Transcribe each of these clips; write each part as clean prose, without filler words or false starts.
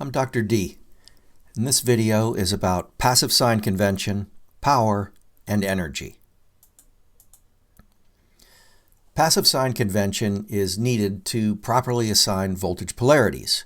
I'm Dr. D, and this video is about passive sign convention, power, and energy. Passive sign convention is needed to properly assign voltage polarities,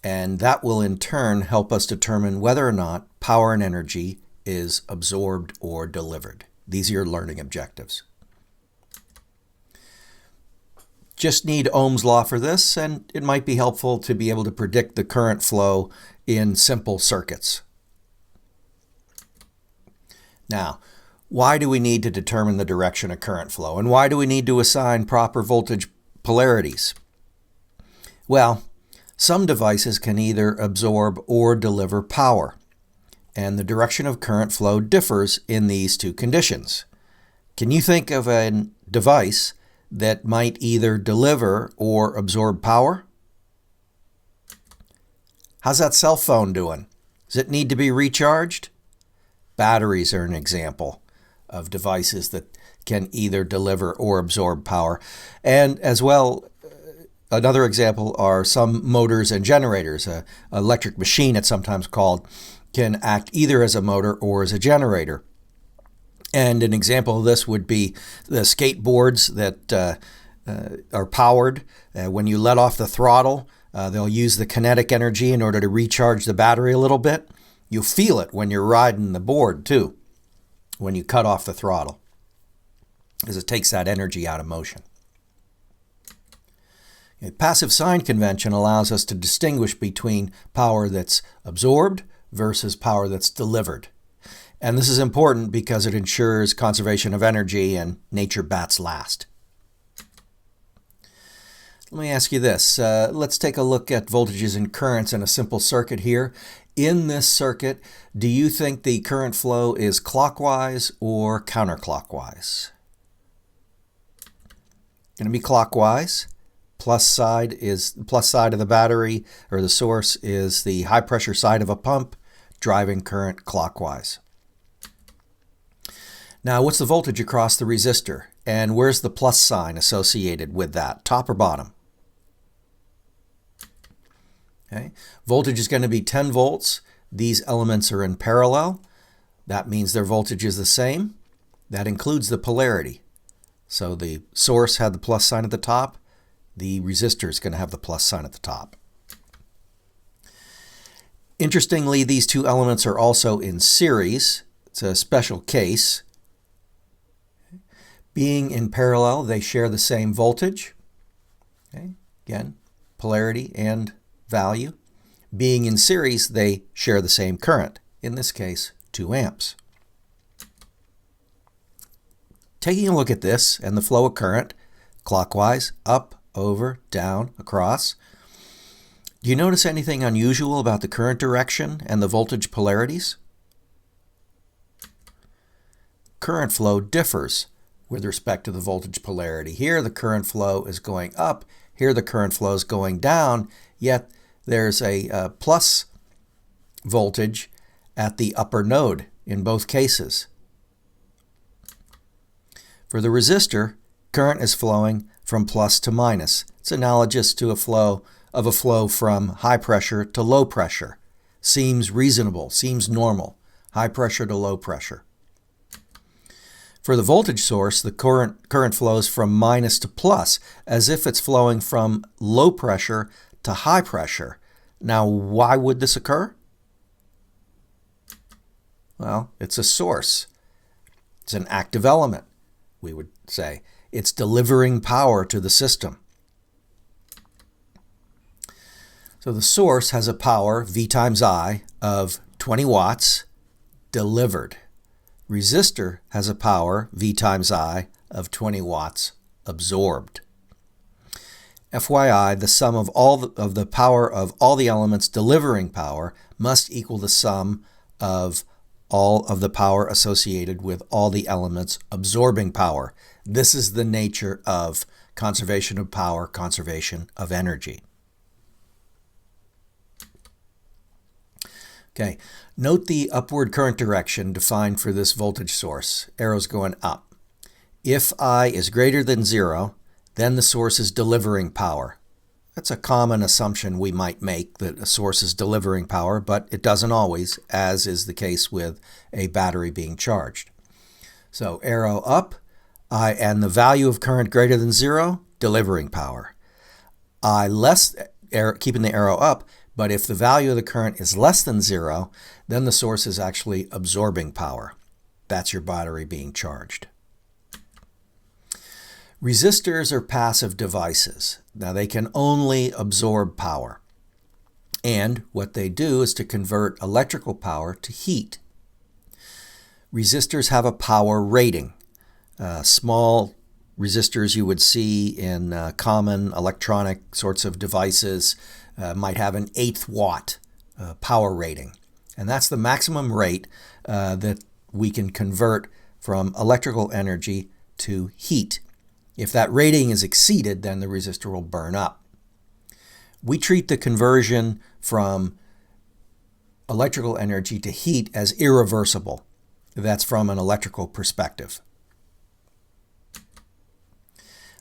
and that will in turn help us determine whether or not power and energy is absorbed or delivered. These are your learning objectives. Just need Ohm's law for this, and it might be helpful to be able to predict the current flow in simple circuits. Now, why do we need to determine the direction of current flow, and why do we need to assign proper voltage polarities? Well, some devices can either absorb or deliver power, and the direction of current flow differs in these two conditions. Can you think of a device that might either deliver or absorb power? How's that cell phone doing? Does it need to be recharged? Batteries are an example of devices that can either deliver or absorb power. And as well, another example are some motors and generators. An electric machine, it's sometimes called, can act either as a motor or as a generator. And an example of this would be the skateboards that are powered. When you let off the throttle, they'll use the kinetic energy in order to recharge the battery a little bit. You'll feel it when you're riding the board too, when you cut off the throttle, because it takes that energy out of motion. Passive sign convention allows us to distinguish between power that's absorbed versus power that's delivered. And this is important because it ensures conservation of energy and nature bats last. Let me ask you this. Let's take a look at voltages and currents in a simple circuit here. In this circuit, do you think the current flow is clockwise or counterclockwise? Going to be clockwise. Plus side of the battery or the source is the high pressure side of a pump driving current clockwise. Now, what's the voltage across the resistor? And where's the plus sign associated with that? Top or bottom? Okay. Voltage is going to be 10 volts. These elements are in parallel. That means their voltage is the same. That includes the polarity. So the source had the plus sign at the top. The resistor is going to have the plus sign at the top. Interestingly, these two elements are also in series. It's a special case. Being in parallel, they share the same voltage. Okay. Again, polarity and value. Being in series, they share the same current. In this case, 2 amps. Taking a look at this and the flow of current, clockwise, up, over, down, across. Do you notice anything unusual about the current direction and the voltage polarities? Current flow differs with respect to the voltage polarity. Here the current flow is going up, here the current flow is going down, yet there's a plus voltage at the upper node in both cases. For the resistor, current is flowing from plus to minus. It's analogous to a flow from high pressure to low pressure. Seems reasonable, seems normal. High pressure to low pressure. For the voltage source, the current flows from minus to plus, as if it's flowing from low pressure to high pressure. Now, why would this occur? Well, it's a source. It's an active element, we would say. It's delivering power to the system. So the source has a power, V times I, of 20 watts delivered. Resistor has a power, V times I, of 20 watts absorbed. FYI, the sum of the power of all the elements delivering power must equal the sum of all of the power associated with all the elements absorbing power. This is the nature of conservation of power, conservation of energy. Okay, note the upward current direction defined for this voltage source. Arrow's going up. If I is greater than 0, then the source is delivering power. That's a common assumption we might make, that a source is delivering power, but it doesn't always, as is the case with a battery being charged. So arrow up, and the value of current greater than 0, delivering power. Keeping the arrow up, but if the value of the current is less than 0, then the source is actually absorbing power. That's your battery being charged. Resistors are passive devices. Now, they can only absorb power. And what they do is to convert electrical power to heat. Resistors have a power rating. Small resistors you would see in common electronic sorts of devices might have an 1/8 watt power rating. And that's the maximum rate that we can convert from electrical energy to heat. If that rating is exceeded, then the resistor will burn up. We treat the conversion from electrical energy to heat as irreversible. That's from an electrical perspective.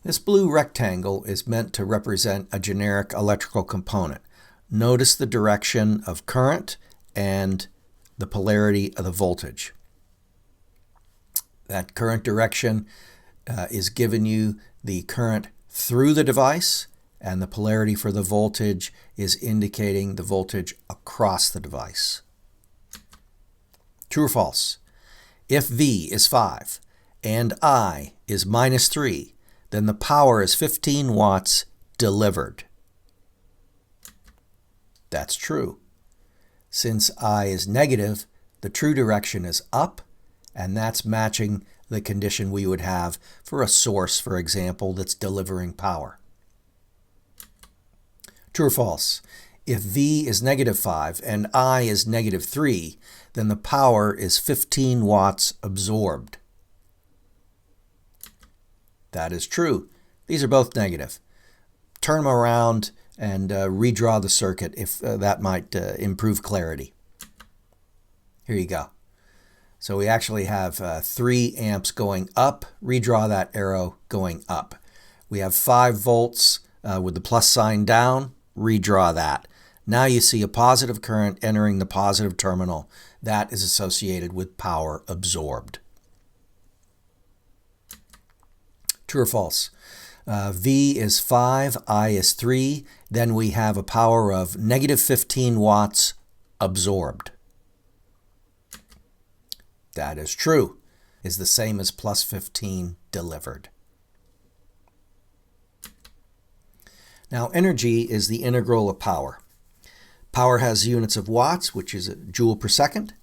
This blue rectangle is meant to represent a generic electrical component. Notice the direction of current and the polarity of the voltage. That current direction is giving you the current through the device, and the polarity for the voltage is indicating the voltage across the device. True or false? If V is 5 and I is -3, then the power is 15 watts delivered. That's true. Since I is negative, the true direction is up, and that's matching the condition we would have for a source, for example, that's delivering power. True or false? If V is -5 and I is -3, then the power is 15 watts absorbed. That is true. These are both negative. Turn them around and redraw the circuit if that might improve clarity. Here you go. So we actually have 3 amps going up. Redraw that arrow going up. We have 5 volts with the plus sign down. Redraw that. Now you see a positive current entering the positive terminal. That is associated with power absorbed. True or false? V is 5, I is 3. Then we have a power of -15 watts absorbed. That is true. Is the same as +15 delivered. Now, energy is the integral of power. Power has units of watts, which is a joule per second.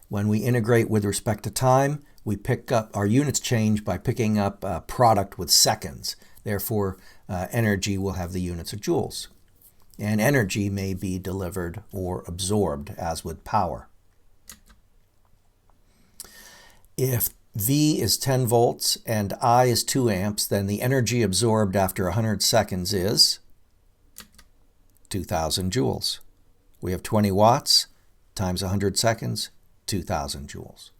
When we integrate with respect to time, we pick up our units change by picking up a product with seconds. Therefore, energy will have the units of joules. And energy may be delivered or absorbed, as with power. If V is 10 volts and I is 2 amps, then the energy absorbed after 100 seconds is 2,000 joules. We have 20 watts times 100 seconds, 2,000 joules.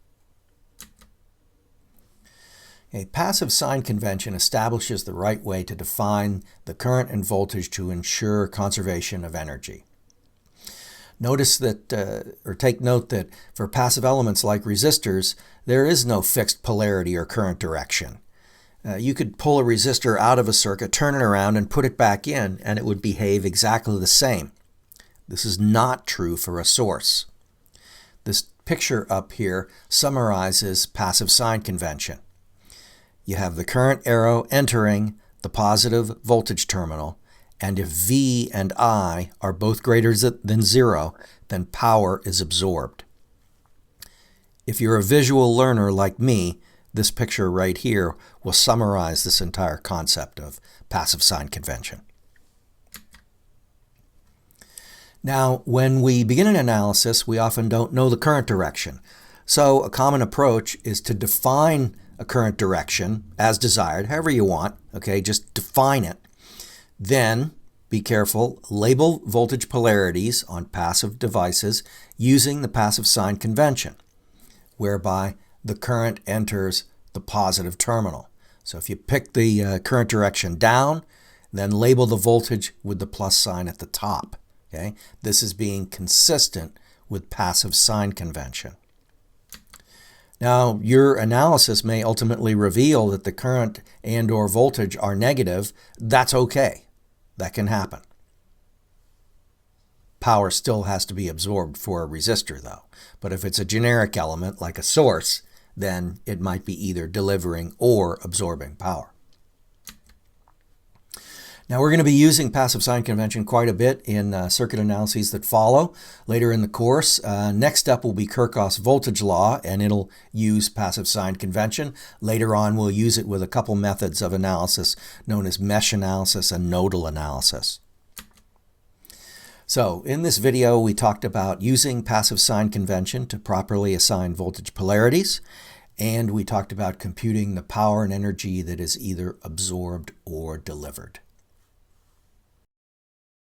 A passive sign convention establishes the right way to define the current and voltage to ensure conservation of energy. Notice that, or take note that for passive elements like resistors, there is no fixed polarity or current direction. You could pull a resistor out of a circuit, turn it around, and put it back in, and it would behave exactly the same. This is not true for a source. This picture up here summarizes passive sign convention. You have the current arrow entering the positive voltage terminal, and if V and I are both greater than 0, then power is absorbed. If you're a visual learner like me, this picture right here will summarize this entire concept of passive sign convention. Now, when we begin an analysis, we often don't know the current direction. So a common approach is to define a current direction as desired, however you want, okay, just define it. Then, be careful, label voltage polarities on passive devices using the passive sign convention, whereby the current enters the positive terminal. So if you pick the current direction down, Then label the voltage with the plus sign at the top. Okay? This is being consistent with passive sign convention. Now, your analysis may ultimately reveal that the current and/or voltage are negative. That's okay. That can happen. Power still has to be absorbed for a resistor, though. But if it's a generic element, like a source, then it might be either delivering or absorbing power. Now, we're going to be using passive sign convention quite a bit in circuit analyses that follow later in the course. Next up will be Kirchhoff's voltage law, and it'll use passive sign convention. Later on, we'll use it with a couple methods of analysis known as mesh analysis and nodal analysis. So, in this video, we talked about using passive sign convention to properly assign voltage polarities, and we talked about computing the power and energy that is either absorbed or delivered.